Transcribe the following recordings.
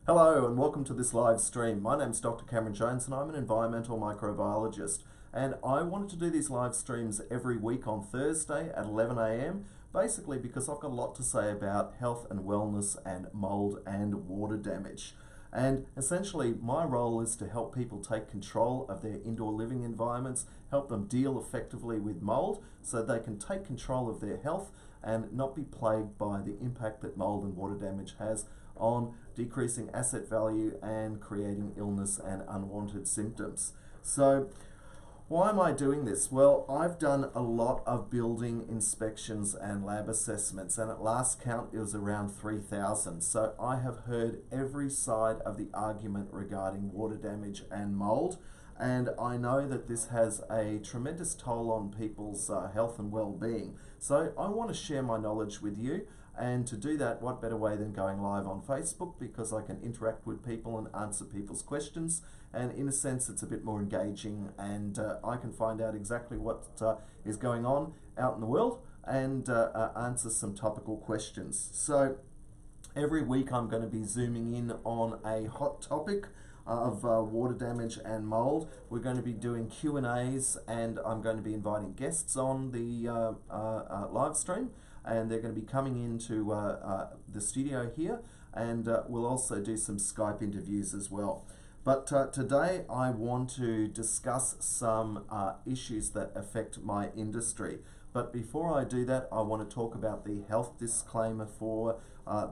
Hello and welcome to this live stream. My name's Dr. Cameron Jones and I'm an environmental microbiologist. And I wanted to do these live streams every week on Thursday at 11 a.m. basically because I've got a lot to say about health and wellness and mold and water damage. And essentially my role is to help people take control of their indoor living environments, help them deal effectively with mold so they can take control of their health and not be plagued by the impact that mold and water damage has on decreasing asset value and creating illness and unwanted symptoms. So why am I doing this? Well, I've done a lot of building inspections and lab assessments, and at last count it was around 3,000. So I have heard every side of the argument regarding water damage and mold, and I know that this has a tremendous toll on people's health and well-being. So I want to share my knowledge with you. And to do that, what better way than going live on Facebook, because I can interact with people and answer people's questions. And in a sense, it's a bit more engaging and I can find out exactly what is going on out in the world and answer some topical questions. So every week I'm going to be zooming in on a hot topic of water damage and mold. We're going to be doing Q&As and I'm going to be inviting guests on the live stream, and they're going to be coming into the studio here, and we'll also do some Skype interviews as well. But today I want to discuss some issues that affect my industry. But before I do that, I want to talk about the health disclaimer for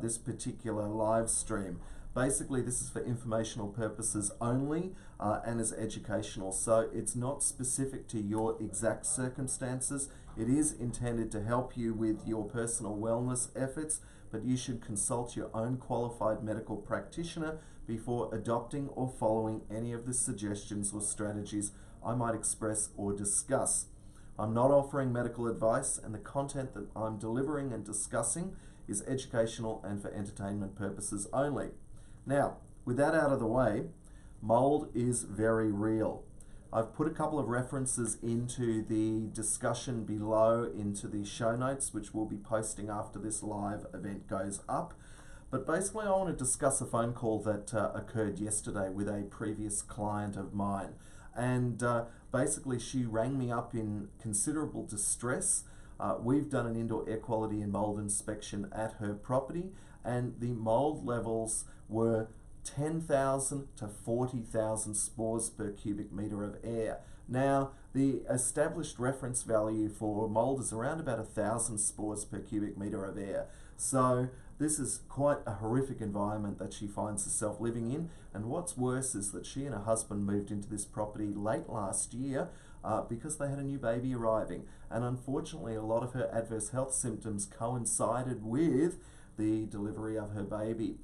this particular live stream. Basically, this is for informational purposes only and is educational, so it's not specific to your exact circumstances. It is intended to help you with your personal wellness efforts, but you should consult your own qualified medical practitioner before adopting or following any of the suggestions or strategies I might express or discuss. I'm not offering medical advice, and the content that I'm delivering and discussing is educational and for entertainment purposes only. Now, with that out of the way, mold is very real. I've put a couple of references into the discussion below into the show notes, which we'll be posting after this live event goes up. But basically I want to discuss a phone call that occurred yesterday with a previous client of mine. And basically she rang me up in considerable distress. We've done an indoor air quality and mold inspection at her property, and the mold levels were 10,000 to 40,000 spores per cubic meter of air. Now, the established reference value for mold is around about 1,000 spores per cubic meter of air. So this is quite a horrific environment that she finds herself living in. And what's worse is that she and her husband moved into this property late last year because they had a new baby arriving. And unfortunately, a lot of her adverse health symptoms coincided with the delivery of her baby.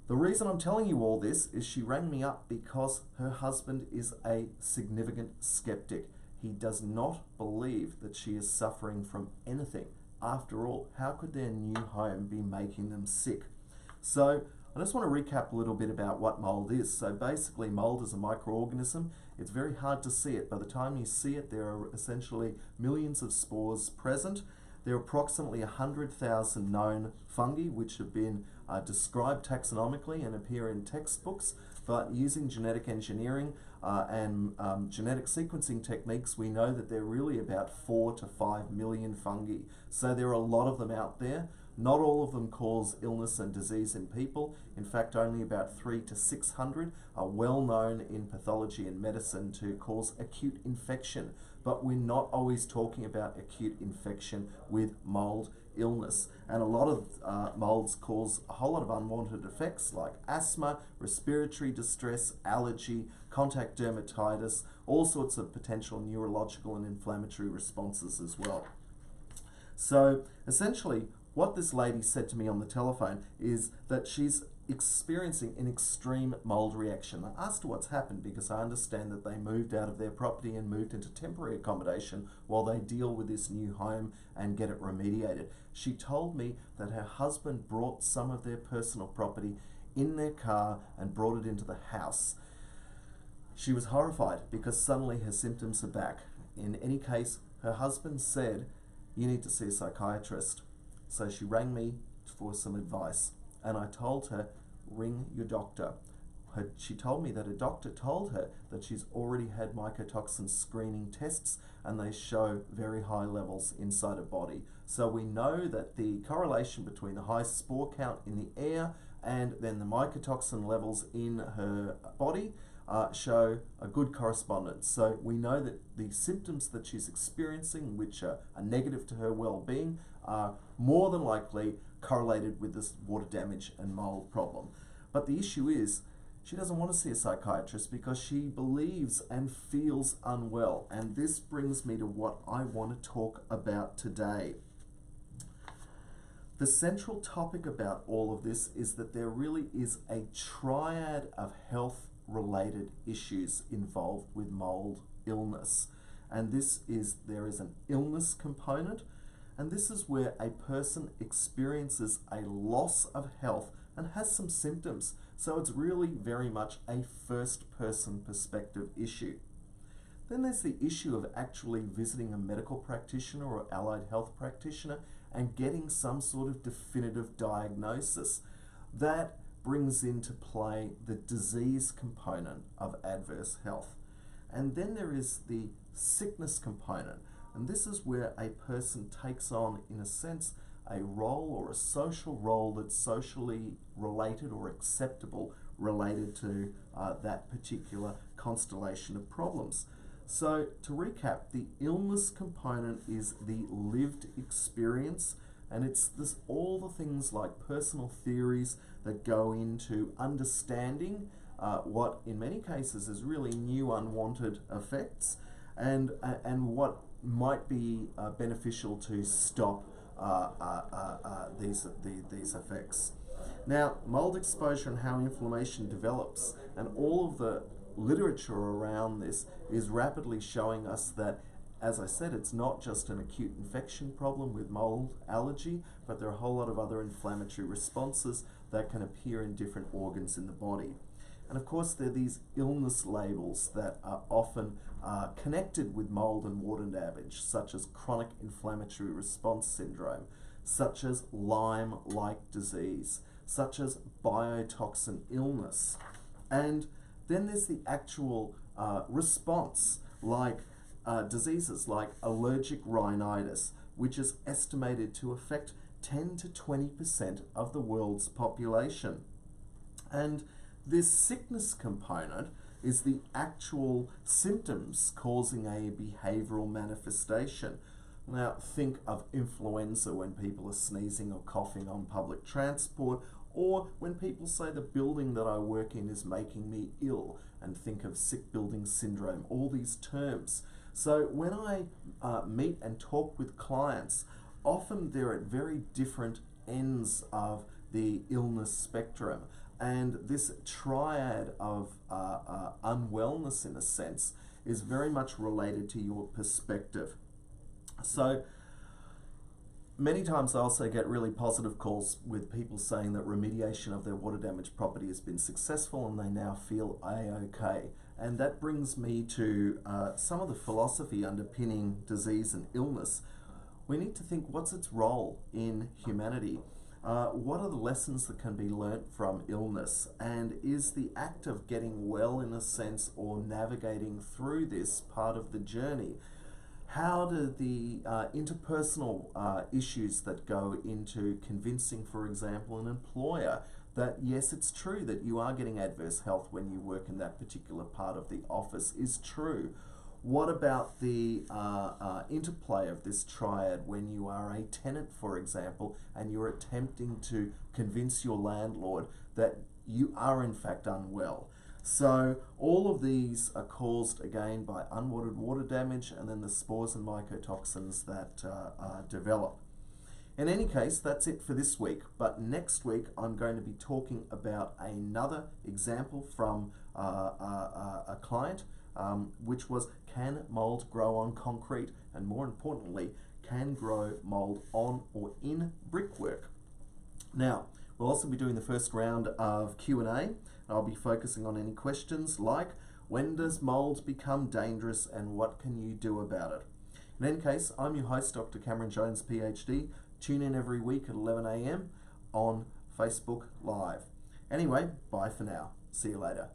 The reason I'm telling you all this is she rang me up because her husband is a significant skeptic. He does not believe that she is suffering from anything. After all, how could their new home be making them sick? So I just want to recap a little bit about what mold is. So basically, mold is a microorganism. It's very hard to see it. By the time you see it, there are essentially millions of spores present. There are approximately 100,000 known fungi which have been described taxonomically and appear in textbooks, but using genetic engineering and genetic sequencing techniques, we know that there are really about 4 to 5 million fungi. So there are a lot of them out there. Not all of them cause illness and disease in people. In fact, only about 300 to 600 are well known in pathology and medicine to cause acute infection. But we're not always talking about acute infection with mold illness. And a lot of molds cause a whole lot of unwanted effects like asthma, respiratory distress, allergy, contact dermatitis, all sorts of potential neurological and inflammatory responses as well. So essentially, what this lady said to me on the telephone is that she's experiencing an extreme mold reaction. I asked her what's happened because I understand that they moved out of their property and moved into temporary accommodation while they deal with this new home and get it remediated. She told me that her husband brought some of their personal property in their car and brought it into the house. She was horrified because suddenly her symptoms are back. In any case, her husband said, "You need to see a psychiatrist." So she rang me for some advice, and I told her, ring your doctor. She told me that a doctor told her that she's already had mycotoxin screening tests and they show very high levels inside her body. So we know that the correlation between the high spore count in the air and then the mycotoxin levels in her body show a good correspondence. So we know that the symptoms that she's experiencing, which are negative to her well-being, are more than likely correlated with this water damage and mold problem. But the issue is, she doesn't want to see a psychiatrist because she believes and feels unwell. And this brings me to what I want to talk about today. The central topic about all of this is that there really is a triad of health-related issues involved with mold illness. And there is an illness component, and this is where a person experiences a loss of health and has some symptoms. So it's really very much a first-person perspective issue. Then there's the issue of actually visiting a medical practitioner or allied health practitioner and getting some sort of definitive diagnosis. That brings into play the disease component of adverse health. And then there is the sickness component. And this is where a person takes on, in a sense, a role or a social role that's socially related or acceptable related to that particular constellation of problems. So to recap, the illness component is the lived experience, and it's all the things like personal theories that go into understanding what in many cases is really new unwanted effects and what might be beneficial to stop these effects. Now, mold exposure and how inflammation develops, and all of the literature around this is rapidly showing us that, as I said, it's not just an acute infection problem with mold allergy, but there are a whole lot of other inflammatory responses that can appear in different organs in the body. And of course, there are these illness labels that are often connected with mold and water damage, such as chronic inflammatory response syndrome, such as Lyme-like disease, such as biotoxin illness. And then there's the actual response, like diseases like allergic rhinitis, which is estimated to affect 10 to 20% of the world's population. And this sickness component is the actual symptoms causing a behavioral manifestation. Now, think of influenza when people are sneezing or coughing on public transport, or when people say the building that I work in is making me ill, and think of sick building syndrome, all these terms. So when I meet and talk with clients, often they're at very different ends of the illness spectrum. And this triad of unwellness, in a sense, is very much related to your perspective. So many times I also get really positive calls with people saying that remediation of their water damage property has been successful and they now feel A-OK. And that brings me to some of the philosophy underpinning disease and illness. We need to think, what's its role in humanity? What are the lessons that can be learnt from illness? And is the act of getting well, in a sense, or navigating through this part of the journey? How do the interpersonal issues that go into convincing, for example, an employer that yes, it's true that you are getting adverse health when you work in that particular part of the office is true? What about the interplay of this triad when you are a tenant, for example, and you're attempting to convince your landlord that you are in fact unwell? So all of these are caused again by unwanted water damage and then the spores and mycotoxins that develop. In any case, that's it for this week. But next week, I'm going to be talking about another example from a client, which was, can mold grow on concrete? And more importantly, can grow mold on or in brickwork? Now, we'll also be doing the first round of Q&A. I'll be focusing on any questions like, when does mold become dangerous and what can you do about it? In any case, I'm your host, Dr. Cameron Jones, PhD. Tune in every week at 11 a.m. on Facebook Live. Anyway, bye for now. See you later.